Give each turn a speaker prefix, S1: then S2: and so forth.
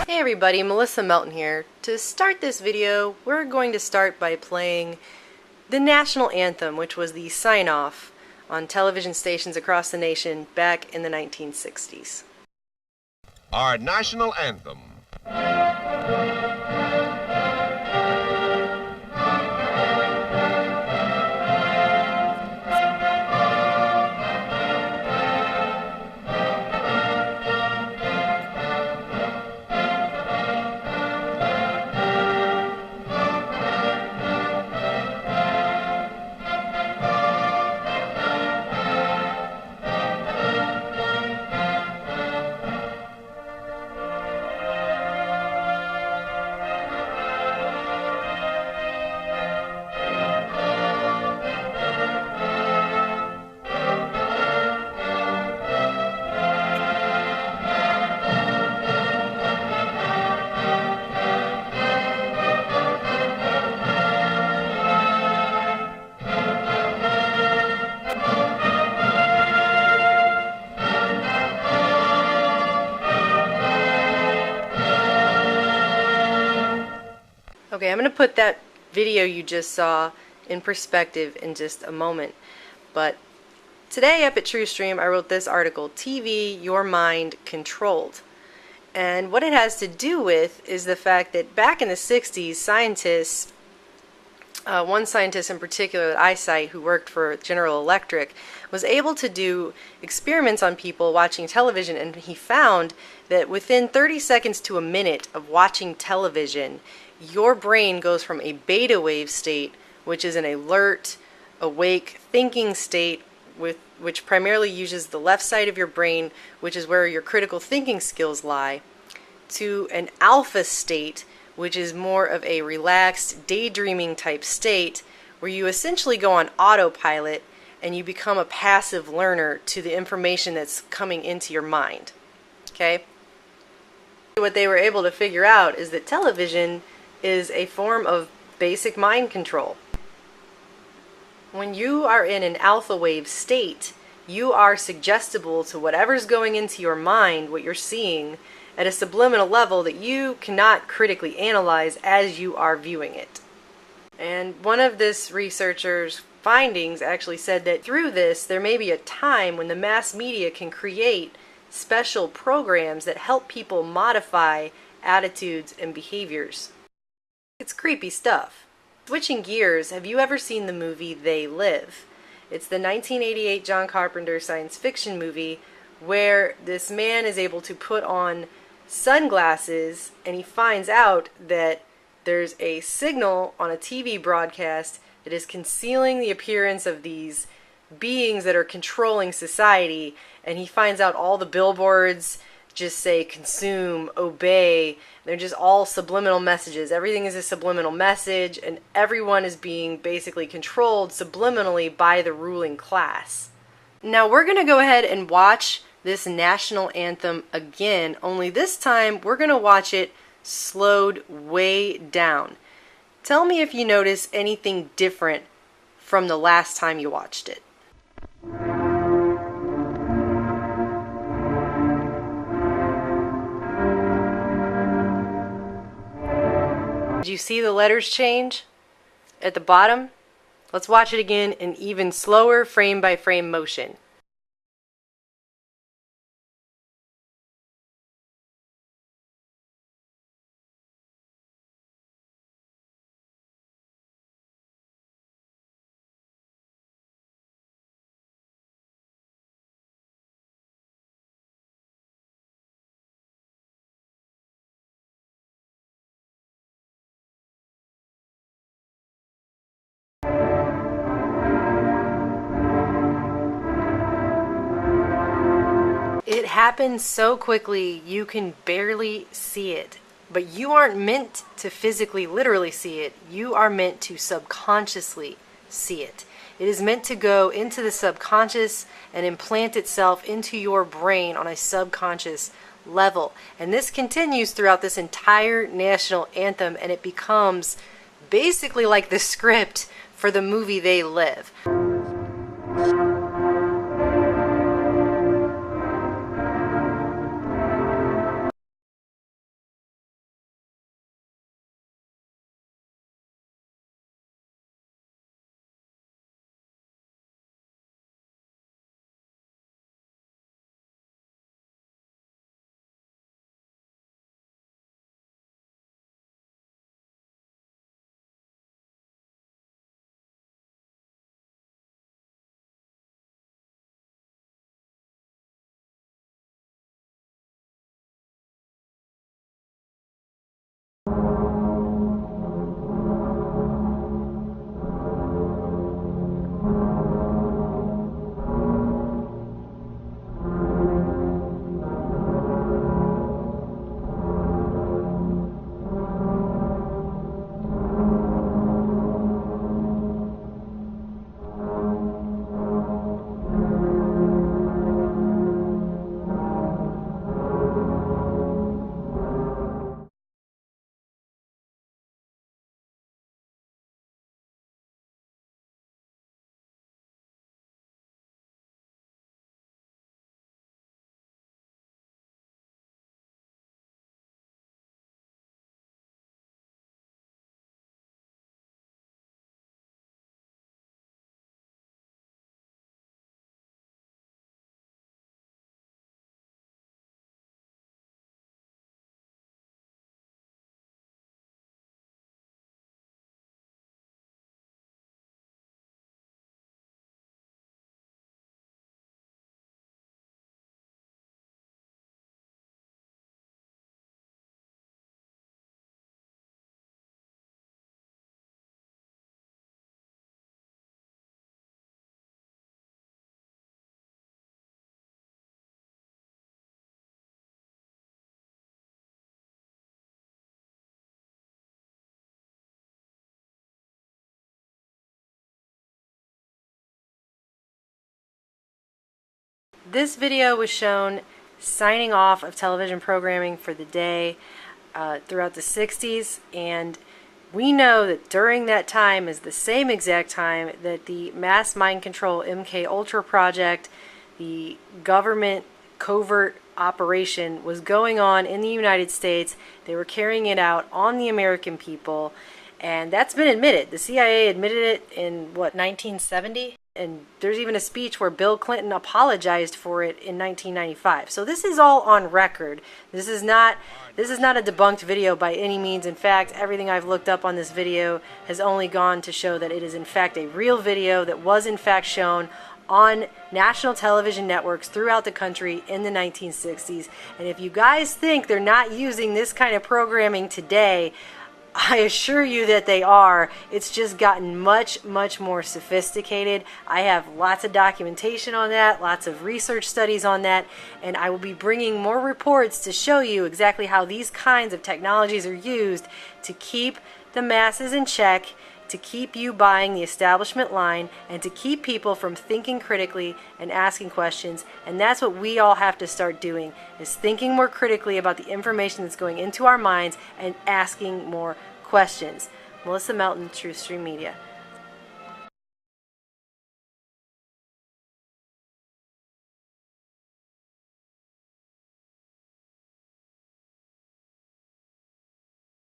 S1: Hey everybody, Melissa Melton here. To start this video, we're going to start by playing the national anthem, which was the sign-off on television stations across the nation back in the 1960s.
S2: Our national anthem.
S1: Okay, I'm going to put that video you just saw in perspective in just a moment. But today up at TrueStream, I wrote this article, TV, Your Mind Controlled. And what it has to do with is the fact that back in the 60s, scientists, one scientist in particular that I cite who worked for General Electric, was able to do experiments on people watching television, and he found that within 30 seconds to a minute of watching television, your brain goes from a beta wave state, which is an alert, awake, thinking state, which primarily uses the left side of your brain, which is where your critical thinking skills lie, to an alpha state, which is more of a relaxed, daydreaming type state, where you essentially go on autopilot and you become a passive learner to the information that's coming into your mind. Okay? What they were able to figure out is that television is a form of basic mind control. When you are in an alpha wave state, you are suggestible to whatever's going into your mind, what you're seeing, at a subliminal level that you cannot critically analyze as you are viewing it. And one of this researcher's findings actually said that through this, there may be a time when the mass media can create special programs that help people modify attitudes and behaviors. It's creepy stuff. Switching gears, have you ever seen the movie They Live? It's the 1988 John Carpenter science fiction movie where this man is able to put on sunglasses and he finds out that there's a signal on a TV broadcast that is concealing the appearance of these beings that are controlling society, and he finds out all the billboards just say consume, obey. They're just all subliminal messages. Everything is a subliminal message, and everyone is being basically controlled subliminally by the ruling class. Now we're going to go ahead and watch this national anthem again, only this time we're going to watch it slowed way down. Tell me if you notice anything different from the last time you watched it. Did you see the letters change at the bottom? Let's watch it again in even slower frame by frame motion. It happens so quickly you can barely see it. But you aren't meant to physically, literally see it. You are meant to subconsciously see it. It is meant to go into the subconscious and implant itself into your brain on a subconscious level. And this continues throughout this entire national anthem, and it becomes basically like the script for the movie They Live. This video was shown signing off of television programming for the day throughout the 60s, and we know that during that time is the same exact time that the mass mind control MK Ultra project, the government covert operation, was going on in the United States. They were carrying it out on the American people, and that's been admitted. The CIA admitted it in, 1970? And there's even a speech where Bill Clinton apologized for it in 1995. So this is all on record. This is not a debunked video by any means. In fact, everything I've looked up on this video has only gone to show that it is in fact a real video that was in fact shown on national television networks throughout the country in the 1960s. And if you guys think they're not using this kind of programming today, I assure you that they are. It's just gotten much, much more sophisticated. I have lots of documentation on that, lots of research studies on that, and I will be bringing more reports to show you exactly how these kinds of technologies are used to keep the masses in check, to keep you buying the establishment line, and to keep people from thinking critically and asking questions. And that's what we all have to start doing, is thinking more critically about the information that's going into our minds and asking more questions. Melissa Melton, Truth Stream Media.